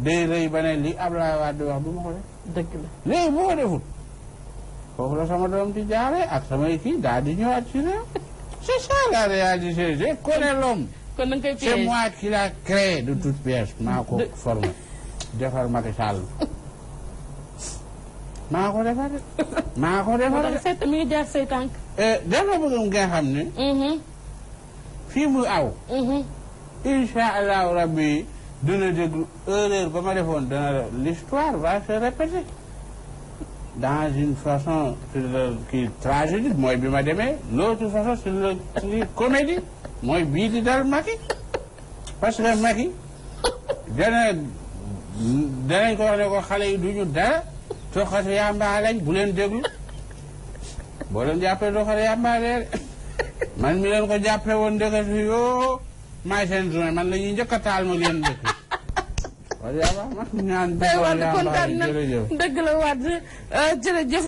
day rëy ba ne li Abdoulaye Wade wax du ma ko def. dëgg la léegi boo ko defut foofu la sama doom di jaaree ak samay kii daal di ñëwaat ci réew. c'est ça la réalité je connais l'homme. kon da nga koy piège c'est moi qui l'a créé de toute pièce maa ko formé defar Macky Sall maa ko defar maa ko defar. moo tax seet mi ngi jaar say tànk. dafa bëgg nga xam ne. fii mu aw. incha allahu rabbi dina déglu erreur ba ma defoon dana l'histoire va se répéter dans une façon sur le kii tragédie mooy bi ma demee l'autre façon sur le kii comédie mooy bii di dal Macky parce que Macky danañ ko wax ne ko xale yi duñu dara toxatu yamba lañ bu leen déglu boo leen jàppee toxatu yamba leer man mi leen ko jàppee woon ndekatu yoo maay seen journée man la ñuy njëkk a taal ma leen dëkk waaye yàlla ma ñaan bi kontaan na dëgg la Wade jërëjëf